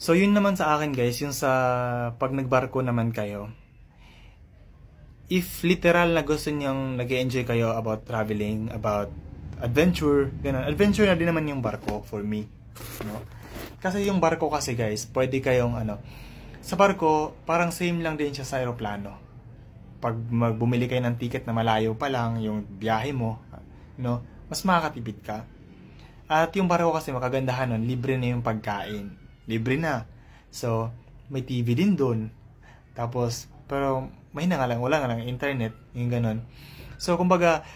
So yun naman sa akin guys, yung sa pag nagbarko naman kayo. If literal na gusto niyong nag-enjoy kayo about traveling, about adventure, ganun. Adventure na din naman yung barko for me. No? Kasi yung barko kasi guys, pwede kayong sa barko, parang same lang din siya sa aeroplano. Pag bumili kayo ng ticket na malayo pa lang yung biyahe mo, no, mas makakatipid ka. At yung barko kasi makagandahan nun, libre na yung pagkain. Libre na. So, may TV din doon. Tapos, pero may na nga lang, wala nga lang internet, yung ganun. So, kumbaga,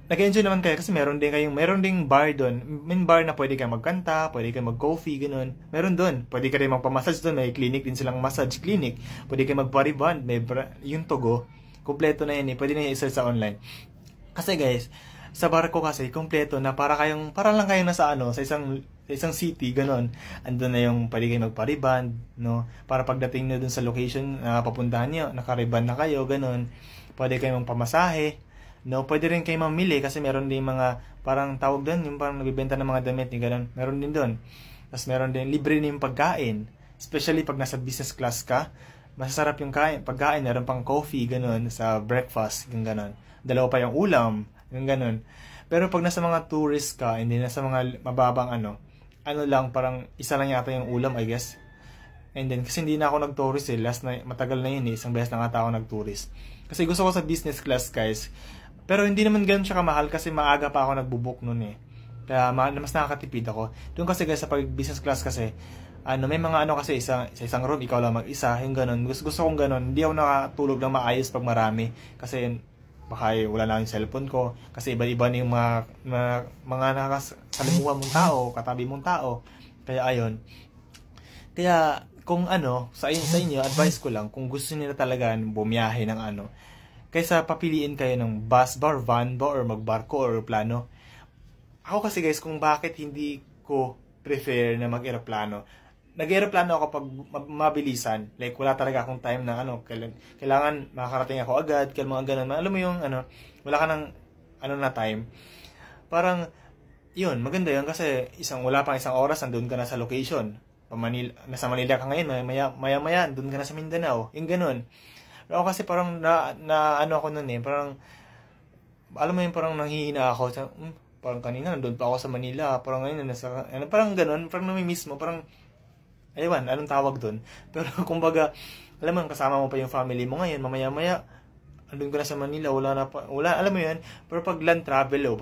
nag-enjoy naman kayo kasi meron ding bar doon. May bar na pwede kayo magkanta, pwede kayo mag-coffee, ganun. Meron doon. Pwede kayo magpamassage doon. May clinic din silang massage clinic. Pwede kayo mag-pariband. Yung Togo. Kompleto na yan eh. Pwede na i-search sa online. Kasi guys, sa barko kasi, kompleto na para lang kayong nasa sa isang city, ganun. Andun na yung pwede kayo magpariband, no? Para pagdating nyo dun sa location na papuntahan nyo, nakariband na kayo, ganun. Pwede kayo magpamasahe, no? Pwede rin kayo mamili kasi meron din mga, parang tawag doon, yung parang nagbibenta ng mga damit, yung ganun. Meron din doon. Tapos meron din, libre din yung pagkain. Especially pag nasa business class ka, masasarap yung pagkain, meron pang coffee, ganun, sa breakfast, yung ganun. Dalawa pa yung ulam, yung ganun. Pero pag nasa mga tourist ka, hindi nasa mga mababang lang, parang isa lang yata yung ulam, I guess. And then, kasi hindi na ako nag-tourist matagal na yun isang beses na nga ako nag-tourist. Kasi gusto ko sa business class, guys. Pero hindi naman ganun siya kamahal kasi maaga pa ako nagbubook nun eh. Kaya mas nakakatipid ako. Doon kasi guys, sa pag-business class kasi, may mga kasi sa isang room, ikaw lang mag-isa, yung ganun. Gusto kong ganun. Hindi ako nakatulog ng maayos pag marami. Kasi, baka wala na yung cellphone ko kasi iba-iba na yung mga nakasalimuhan mong tao, katabi mong tao. Kaya ayun. Kaya kung sa inyo, advice ko lang kung gusto niyo talaga bumiyahe ng kaysa papiliin kayo ng bus ba or van ba or magbarko or plano. Ako kasi guys, kung bakit hindi ko prefer na mag-eroplano. Nag-aeroplano ako pag mabilisan. Like, wala talaga akong time na kailangan makakarating ako agad, mga ganun. Alam mo yung wala ka ng na time. Parang, yun, maganda yun kasi wala pang isang oras, nandun ka na sa location. Nasa Manila ka ngayon, maya, nandun ka na sa Mindanao. Yung ganun. Pero ako kasi parang ako nun eh, parang, alam mo yung parang nanghihina ako. Parang kanina, nandun pa ako sa Manila. Parang ngayon, parang ganun, parang namimiss mo, parang, aywan, anong tawag doon? Pero kumbaga, alam mo, kasama mo pa yung family mo ngayon, mamaya-maya, andun ka na sa Manila, wala, alam mo yun, pero pag land travel,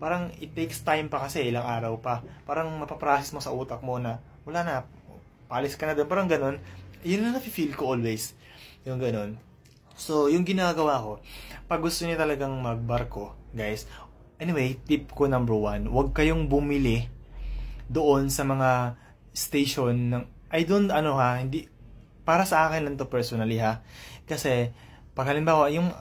parang it takes time pa kasi, ilang araw pa, parang mapaprocess mo sa utak mo na, wala na, palis ka na doon, parang ganun, yun na nafe-feel ko always, yung ganun. So, yung ginagawa ko, pag gusto niyo talagang magbarko, guys, anyway, tip ko number 1, huwag kayong bumili doon sa mga station ng hindi para sa akin lang to personally ha, kasi pag halimbawa yung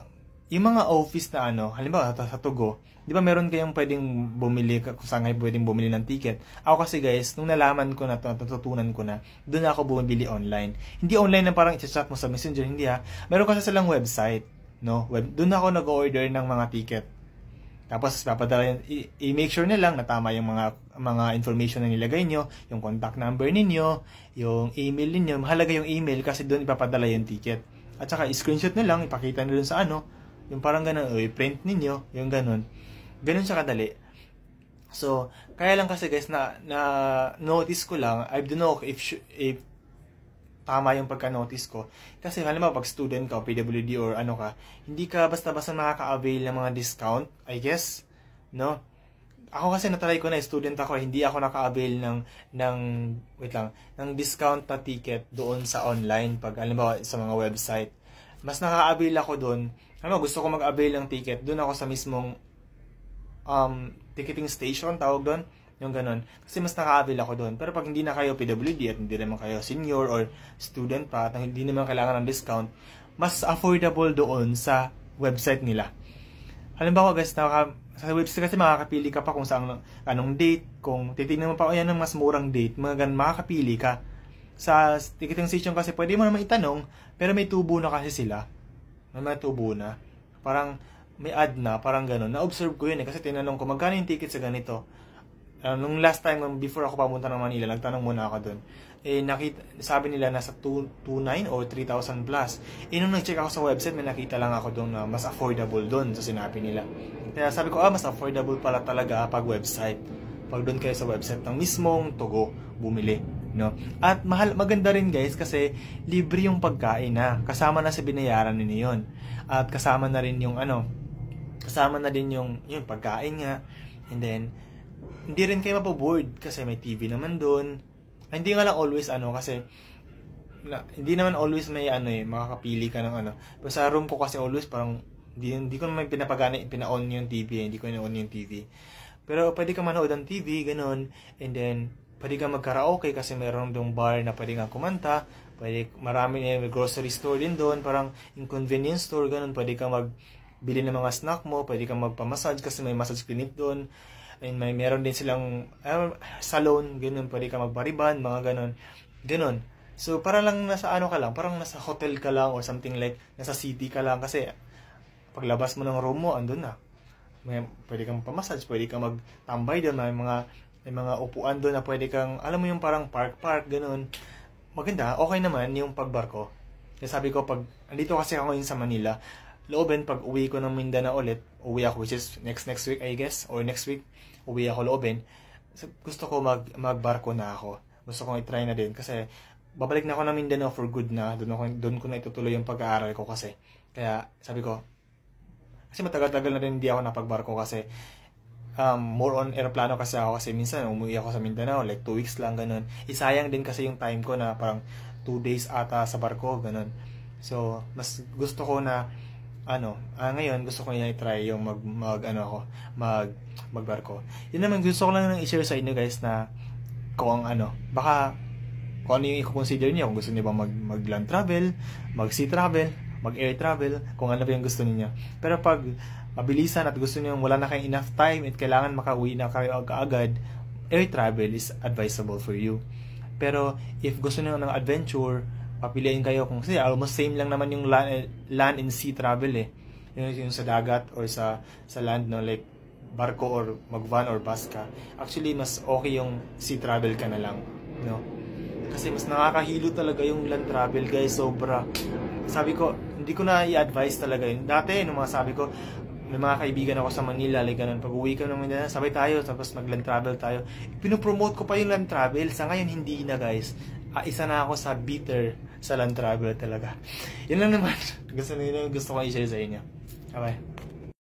mga office na halimbawa sa Togo, di ba meron kayong pwedeng bumili kung saan kayo pwedeng bumili ng ticket. Ako kasi guys, nung nalaman ko na natutunan ko na, doon ako bumibili online. Hindi online na parang i-chat mo sa Messenger, hindi ha, meron kasi silang website, no, doon ako nag-order ng mga ticket. Tapos papadala i-make sure na lang na tama yung mga information na nilagay nyo, yung contact number ninyo, yung email ninyo. Mahalaga yung email kasi doon ipapadala yung ticket. At saka i-screenshot na lang, ipakita nyo doon sa yung parang ganun, o i-print ninyo, yung ganun. Ganun siya kadali. So, kaya lang kasi guys na notice ko lang, I don't know if tama yung pagka-notice ko. Kasi halimbawa pag student ka o PWD or ka, hindi ka basta-basta makaka-avail ng mga discount, I guess, no? Ako kasi natry ko na, student ako, hindi ako naka-avail ng discount na ticket doon sa online pag halimbawa sa mga website. Mas nakaka-avail ako doon. Gusto ko mag-avail ng ticket, doon ako sa mismong ticketing station, tawag doon. Yung ganun. Kasi mas naka-avail ako doon. Pero pag hindi na kayo PWD at hindi naman kayo senior or student pa at hindi naman kailangan ng discount, mas affordable doon sa website nila. Halimbawa guys, sa website kasi makakapili ka pa kung saan anong date, kung titignan mo pa yan ng mas murang date, mga ganun, makakapili ka. Sa ticketing station kasi pwede mo naman itanong, pero may tubo na kasi sila. May tubo na. Parang may ad na, parang ganun. Na-observe ko yun kasi tinanong ko magkano yung ticket sa ganito. nung last time, before ako pamunta ng Manila, nagtanong muna ako doon. Sabi nila nasa 2,900 or 3,000 plus. Nung nag-check ako sa website, may nakita lang ako doon na mas affordable doon sa sinabi nila. Kaya sabi ko, mas affordable pala talaga pag website. Pag doon kayo sa website ng mismong Togo, bumili. No? At maganda rin guys kasi libre yung pagkain na. Kasama na sa binayaran ninyo yun. At kasama na rin yung yung pagkain nga. And then, hindi rin kayo mapaboard kasi may TV naman doon. Hindi nga lang always kasi hindi naman always may makakapili ka ng Pero sa room ko kasi always parang hindi ko naman pina-on yung TV, hindi ko na-on yung TV. Pero pwede ka manood ng TV, ganun. And then, pwede ka mag-karaoke kasi meron dong bar na pwede kang kumanta. Marami may grocery store din doon, parang yung convenience store, ganun. Pwede ka magbili ng mga snack mo, pwede ka magpa-massage kasi may massage clinic doon. And meron din silang salon, ganun, pwede ka magbariban, mga ganun. So, parang lang nasa ka lang, parang nasa hotel ka lang or something like, nasa city ka lang kasi paglabas mo ng room mo, andun na. Pwede kang pamassage, pwede kang magtambay doon, may mga upuan doon na pwede kang, alam mo yung parang park, ganun. Maganda, okay naman yung pagbarko. Kaya sabi ko, pag andito kasi ako ngayon sa Manila, loobin, pag uwi ko ng Mindanao ulit, uwi ako, which is next week, I guess, or next week, uwi ako loobin. Gusto ko magbarko na ako. Gusto kong i-try na din kasi babalik na ako ng Mindanao for good na. Doon ko na itutuloy yung pag-aaral ko kasi. Kaya sabi ko, kasi matagal-tagal na rin hindi ako napagbarko kasi more on aeroplano kasi ako kasi minsan umuwi ako sa Mindanao like 2 weeks lang, ganun. Isayang din kasi yung time ko na parang 2 days ata sa barko, ganun. So, mas gusto ko na ngayon gusto ko i-try yung magbarko. Yun naman, gusto ko lang i-share sa inyo guys na kung baka kung ano yung i-consider niyo, kung gusto niyo ba mag-land travel, mag-sea travel, mag-air travel, kung ano ba yung gusto niyo. Pero pag mabilisan at gusto niyo wala na kayong enough time at kailangan makauwi na kayo agad, air travel is advisable for you. Pero if gusto niyo ng adventure, papiliin kayo kung kasi almost same lang naman yung land and sea travel yung sa dagat or sa land, no, like barko or mag-van or bus ka. Actually mas okay yung sea travel ka na lang, no, kasi mas nakakahilo talaga yung land travel guys, sobra. Sabi ko, hindi ko na i-advise talaga yun dati, nung mga sabi ko may mga kaibigan ako sa Manila, like ganun, pag uwi ka naman na sabay tayo tapos mag-land travel tayo, pinopromote ko pa yung land travel. Sa ngayon hindi na guys, isa na ako sa bitter sa land travel talaga. Yun lang naman. Gusto ko i-share sa inyo. Okay.